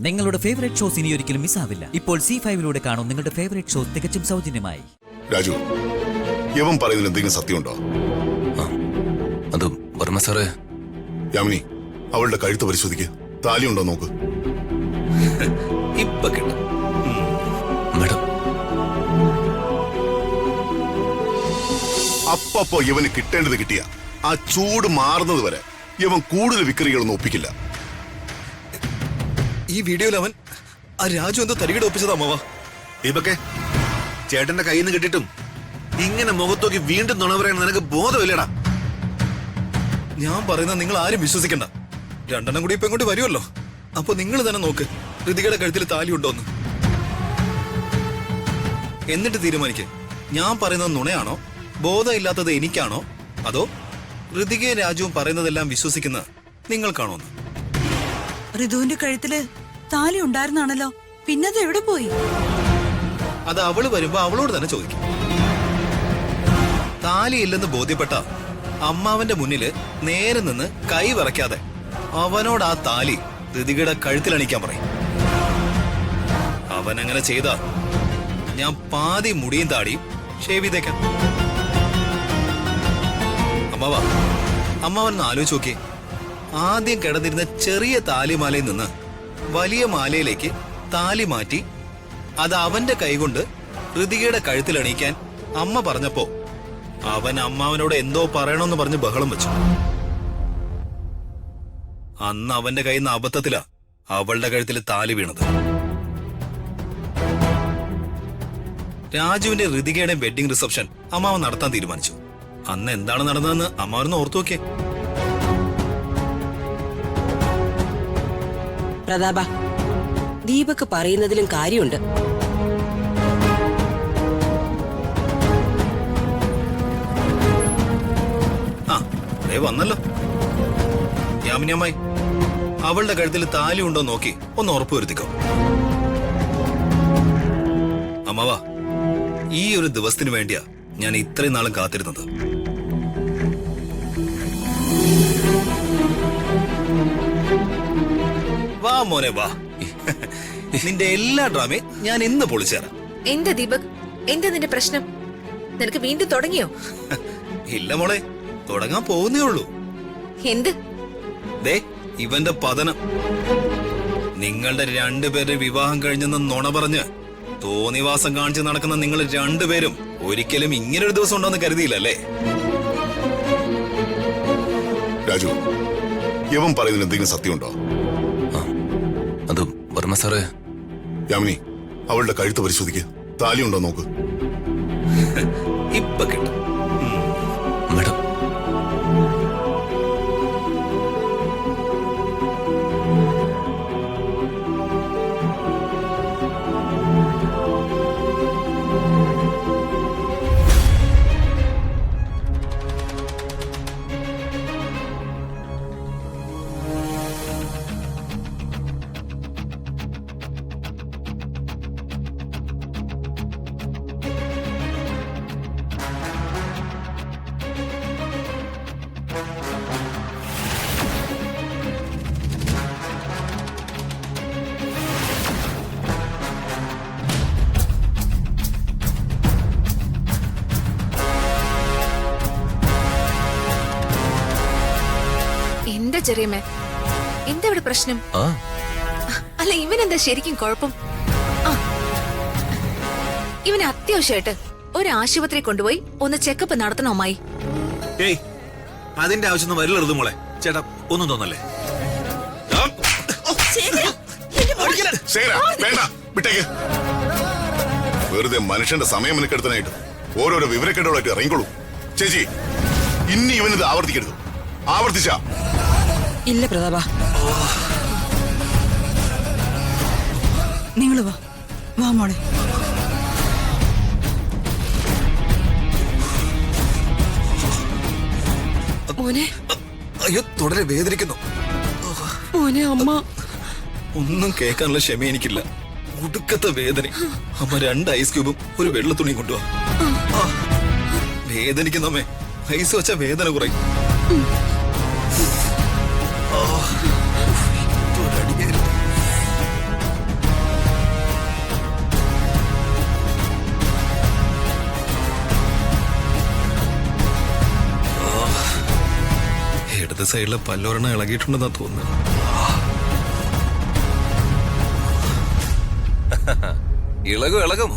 നിങ്ങളുടെ favourite shows ഇനി ഒരിക്കലും മിസ്സാവില്ല. ഇപ്പോൾ C5 കാണും നിങ്ങളുടെ ഫേവറേറ്റ് ഷോസ് തികച്ചും സൗജന്യമായി. രാജു, യവൻ പറയുന്നതിൽ എന്തെങ്കിലും സത്യമുണ്ടോ? അത് വർമ്മ സാറേ. യാമിനി, അവളുടെ കഴുത്ത് പരിശോധിക്കുക. താലിയുണ്ടോ നോക്ക്. ഇപ്പൊ കിട്ടും മേഡം. അപ്പപ്പോ ഇവന് കിട്ടേണ്ടത് കിട്ടിയ ആ ചൂട് മാറുന്നത് വരെ ഇവൻ കൂടുതൽ വിക്രികളൊന്നും ഒപ്പിക്കില്ല. ഈ വീഡിയോയിൽ അവൻ ആ രാജു എന്തോ തരികിട ഒപ്പിച്ചതാ അമ്മവാ. ദീപക്കെ, ചേട്ടന്റെ കയ്യിൽ നിന്ന് കിട്ടിയിട്ടും ഇങ്ങനെ മുഖത്തോക്കി വീണ്ടും നുണ പറയാൻ നിനക്ക് ബോധമില്ലടാ. ഞാൻ പറയുന്നത് നിങ്ങൾ ആരും വിശ്വസിക്കണ്ട. രണ്ടെണ്ണം കൂടി ഇപ്പൊ ഇങ്ങോട്ട് വരുമല്ലോ. അപ്പൊ നിങ്ങൾ തന്നെ നോക്ക് ഋതികയുടെ കഴുത്തിൽ താലി ഉണ്ടോന്ന്. എന്നിട്ട് തീരുമാനിക്ക്, ഞാൻ പറയുന്നത് നുണയാണോ, ബോധമില്ലാത്തത് എനിക്കാണോ, അതോ ഋതികയും രാജുവും പറയുന്നതെല്ലാം വിശ്വസിക്കുന്ന നിങ്ങൾക്കാണോ? ഋതുവിന്റെ കഴുത്തില് താലി ഉണ്ടായിരുന്നാണല്ലോ, പിന്നത് എവിടെ പോയി? അത് അവള് വരുമ്പോ അവളോട് തന്നെ ചോദിക്കും. താലി ഇല്ലെന്ന് ബോധ്യപ്പെട്ട അമ്മാവന്റെ മുന്നില് നേരെ നിന്ന് കൈ വിറയ്ക്കാതെ അവനോട് ആ താലി ഋതികയുടെ കഴുത്തിലണിക്കാൻ പറയും. അവൻ അങ്ങനെ ചെയ്താ ഞാൻ പാതി മുടിയും താടിയും ഷേവ് ചെയ്തേക്കാം. അമ്മാവൻ ആലോചിച്ച് നോക്കിയേ. ആദ്യം കിടന്നിരുന്ന ചെറിയ താലിമാലയിൽ നിന്ന് വലിയ മാലയിലേക്ക് താലി മാറ്റി അത് അവന്റെ കൈകൊണ്ട് ഋതികയുടെ കഴുത്തിൽ അണിയിക്കാൻ അമ്മ പറഞ്ഞപ്പോ അവൻ അമ്മാവനോട് എന്തോ പറയണമെന്ന് പറഞ്ഞ് ബഹളം വെച്ചു. അന്ന് അവന്റെ കയ്യിൽ നിന്ന് അബദ്ധത്തിലാ അവളുടെ കഴുത്തിൽ താലി വീണത്. രാജുവിന്റെ ഋതികയുടെ വെഡിങ് റിസപ്ഷൻ അമ്മാവൻ നടത്താൻ തീരുമാനിച്ചു. അന്ന് എന്താണ് നടന്നതെന്ന് അമ്മാവനൊന്ന് ഓർത്തു നോക്കിയേ. പ്രതാപ, ദീപക് പറയുന്നതിലും കാര്യമുണ്ട്. വന്നല്ലോ യാമിനിയമ്മായി, അവളുടെ കഴുത്തിൽ താലി ഉണ്ടോ നോക്കി ഒന്ന് ഉറപ്പുവരുത്തിക്കോ. അമ്മാവാ, ഈ ഒരു ദിവസത്തിന് വേണ്ടിയാ ഞാൻ ഇത്രയും നാളും കാത്തിരുന്നത്. വാ മോനെ വാ, നിന്റെ എല്ലാ ഡ്രാമയും ഞാൻ ഇന്ന് പൊളിച്ചേരാം. എന്താ ദീപക്, എന്താ നിന്റെ പ്രശ്നം? നിനക്ക് വീണ്ടും തുടങ്ങിയോ? ഇല്ല മോളെ, തുടങ്ങാൻ പോകുന്നേ ഉള്ളൂ. എന്ത്? ദേ ഇവന്റെ പതനം. നിങ്ങളുടെ രണ്ടുപേരുടെ വിവാഹം കഴിഞ്ഞെന്ന് നുണ പറഞ്ഞ് തോന്നിവാസം കാണിച്ച് നടക്കുന്ന നിങ്ങൾ രണ്ടുപേരും ഒരിക്കലും ഇങ്ങനൊരു ദിവസം ഉണ്ടെന്ന് കരുതിയില്ലല്ലേ? രാജു, യവൻ പറയുന്നതിൽ എന്തെങ്കിലും സത്യമുണ്ടോ? അത് വർമ്മ സാറേ. യാമിനി, അവളുടെ കഴുത്ത് പരിശോധിക്കുക. താലിയുണ്ടോ നോക്ക്. ഇപ്പൊ കിട്ടും മേഡം. എന്താ ചെറിയമ്മേ, എന്താ ഇവിടെ പ്രശ്നം? അല്ല, ഇവനെന്താ ശരിക്കും കുഴപ്പം? ഇവന് അത്യാവശ്യമായിട്ട് ഒരു ആശുപത്രി കൊണ്ടുപോയി ഒന്ന് ചെക്കപ്പ് നടത്തണോ അമ്മായി? ഏയ്, അതിന്റെ ആവശ്യമൊന്നും വരില്ല മോളെ. ചേട്ടാ ഒന്നും തോന്നല്ലേ. വേണ്ട, വിട്ടേക്ക്. വെറുതെ മനുഷ്യന്റെ സമയം മെനക്കെടുത്താനായിട്ട് ഓരോരോ വിവരക്കേടുകളായിട്ട് ഇറങ്ങിക്കൊള്ളൂ. ചേച്ചി, ഇനി ഇവനിത് ആവർത്തിക്കരുത്. ആവർത്തിച്ച ഇല്ല പ്രതാപ, നിങ്ങൾ വാ വാ മോളെ. മോനെ, അയ്യോ, തുടരെ വേദനിക്കുന്നു. മോനെ, അമ്മ. ഒന്നും കേൾക്കാനുള്ള ക്ഷമ എനിക്കില്ല. ഒടുക്കത്തെ വേദന. അമ്മ 2 ഐസ് ക്യൂബും ഒരു വെള്ള തുണിയും കൊണ്ടുപോവാ. വേദനിക്കുന്നമ്മേ, ഐസ് വെച്ച വേദന കുറയും. ഇടത് സൈഡിലെ പല്ലൊരെണ്ണം ഇളകിയിട്ടുണ്ടെന്നാ തോന്നുന്നു. ഇളകും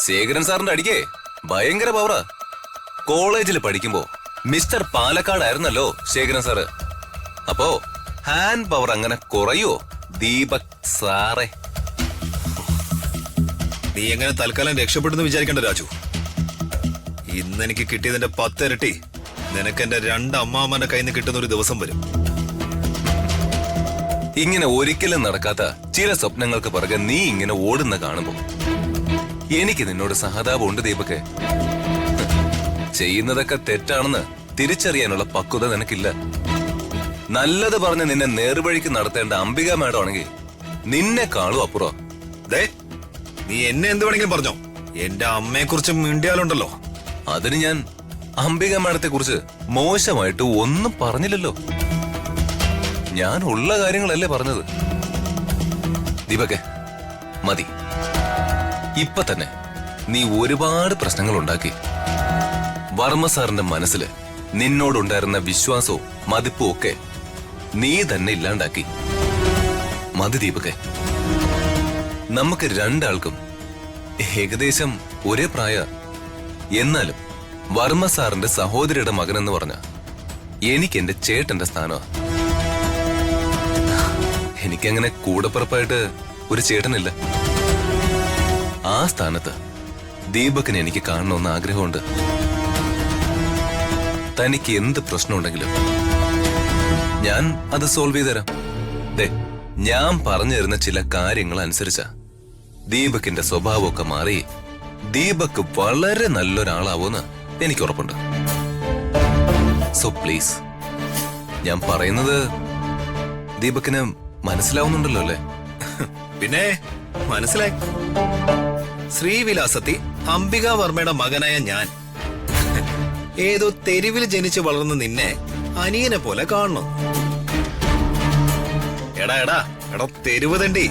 ശേഖരൻ സാറിന്റെ അടിക്കേ ഭയങ്കര പവറാ. കോളേജിൽ പഠിക്കുമ്പോ മിസ്റ്റർ പാലക്കാടായിരുന്നല്ലോ ശേഖരൻ സാറ്. അപ്പോ ഹാൻഡ് പവർ അങ്ങനെ കുറയോ ദീപക് സാറേ? നീ എങ്ങനെ തൽക്കാലം രക്ഷപ്പെടുന്നു വിചാരിക്കണ്ട രാജു. ഇന്ന് എനിക്ക് കിട്ടിയതിന്റെ 10 ഇരട്ടി നിനക്ക് എന്റെ 2 അമ്മാമ്മന്റെ കയ്യിൽ നിന്ന് കിട്ടുന്ന ഒരു ദിവസം വരും. ഇങ്ങനെ ഒരിക്കലും നടക്കാത്ത ചില സ്വപ്നങ്ങൾക്ക് പുറകെ നീ ഇങ്ങനെ ഓടുന്ന കാണുമ്പോ എനിക്ക് നിന്നോട് സഹതാപമുണ്ട് ദീപക്കെ. ചെയ്യുന്നതൊക്കെ തെറ്റാണെന്ന് തിരിച്ചറിയാനുള്ള പക്വത നിനക്കില്ല. നല്ലത് പറഞ്ഞ് നിന്നെ നേർവഴിക്ക് നടത്തേണ്ട അംബിക മാഡം ആണെങ്കിൽ നിന്നെ കാണും അപ്പുറം. ദേ, നീ എന്നെ എന്ത് വേണമെങ്കിലും പറഞ്ഞോ, എന്റെ അമ്മയെ കുറിച്ച് മിണ്ടിയാലുണ്ടല്ലോ. അതിന് ഞാൻ അംബിക മാഡത്തെ കുറിച്ച് മോശമായിട്ട് ഒന്നും പറഞ്ഞില്ലല്ലോ. ഞാൻ ഉള്ള കാര്യങ്ങളല്ലേ പറഞ്ഞത്. ദീപക്കെ മതി. ഇപ്പൊ തന്നെ നീ ഒരുപാട് പ്രശ്നങ്ങൾ ഉണ്ടാക്കി. വർമ്മ സാറിന്റെ മനസ്സില് നിന്നോടുണ്ടായിരുന്ന വിശ്വാസവും മതിപ്പും ഒക്കെ നീ തന്നെ ഇല്ലാണ്ടാക്കി. മതി ദീപക്കെ. നമുക്ക് രണ്ടാൾക്കും ഏകദേശം ഒരേ പ്രായ. എന്നാലും വർമ്മ സാറിന്റെ സഹോദരിയുടെ മകനെന്ന് പറഞ്ഞ എനിക്ക് എന്റെ ചേട്ടന്റെ സ്ഥാനമാണ്. എനിക്കങ്ങനെ കൂടപ്പിറപ്പായിട്ട് ഒരു ചേട്ടനില്ല. ആ സ്ഥാനത്ത് ദീപക്കിനെ എനിക്ക് കാണണമെന്ന് ആഗ്രഹമുണ്ട്. തനിക്ക് എന്ത് പ്രശ്നമുണ്ടെങ്കിലും ഞാൻ അത് സോൾവ് ചെയ്തു തരാം. ദേ, ഞാൻ പറഞ്ഞു തരുന്ന ചില കാര്യങ്ങൾ അനുസരിച്ച ദീപക്കിന്റെ സ്വഭാവമൊക്കെ മാറി ദീപക് വളരെ നല്ലൊരാളാവൂന്ന് എനിക്ക് ഉറപ്പുണ്ട്. സോ പ്ലീസ്, ഞാൻ പറയുന്നത് ദീപക്കിന് മനസ്സിലാവുന്നുണ്ടല്ലോ അല്ലേ? പിന്നെ മനസ്സിലായി. ശ്രീവിലാസത്തി അംബിക വർമ്മയുടെ മകനായ ഞാൻ ഏതോ തെരുവിൽ ജനിച്ച് വളർന്ന നിന്നെ അനിയനെ പോലെ കാണണം. എടാ തെരുവ് തണ്ടി.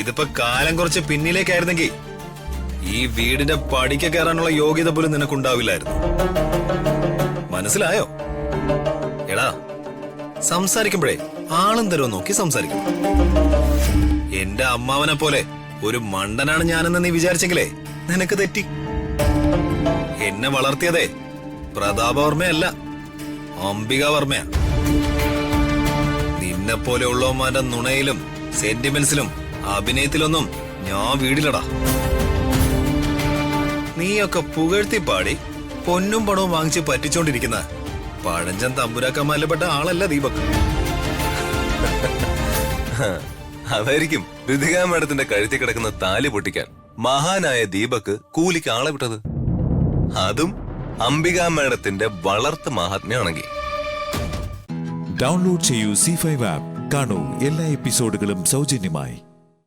ഇതിപ്പോ കാലം കുറച്ച് പിന്നിലേക്കായിരുന്നെങ്കിൽ ഈ വീടിന്റെ പടിക്ക് കയറാനുള്ള യോഗ്യത പോലും നിനക്കുണ്ടാവില്ലായിരുന്നു. മനസ്സിലായോ? എടാ, സംസാരിക്കുമ്പോഴേ ആളും തരോ നോക്കി സംസാരിക്കണം. എന്റെ അമ്മാവനെ പോലെ ഒരു മണ്ടനാണ് ഞാനെന്ന് നീ വിചാരിച്ചെങ്കിലേ നിനക്ക് തെറ്റി. എന്നെ വളർത്തിയതേ പ്രതാപവർമ്മയല്ല, അംബിക വർമ്മയാ. നിന്നെ പോലെ ഉള്ളവന്മാരുടെ നുണയിലും സെന്റിമെന്റ്സിലും അഭിനയത്തിലൊന്നും ഞാൻ വീടിലടാ. നീയൊക്കെ പുകഴ്ത്തി പാടി പൊന്നും പണവും വാങ്ങിച്ച് പറ്റിച്ചോണ്ടിരിക്കുന്ന പഴഞ്ചൻ തമ്പുരാക്കന്മാരിൽപ്പെട്ട ആളല്ല ദീപക്. അതായിരിക്കും ഋതിക മാഡത്തിന്റെ കഴുത്തി കിടക്കുന്ന താലി പൊട്ടിക്കാൻ മഹാനായ ദീപക് കൂലിക്ക് ആളെ വിട്ടത്. അതും അംബിക മാഡത്തിന്റെ വളർത്ത് മഹാത്മ്യാണെങ്കിൽ. ഡൗൺലോഡ് ചെയ്യൂ C5 ആപ്പ്. കാണൂ എല്ലാ എപ്പിസോഡുകളും സൗജന്യമായി.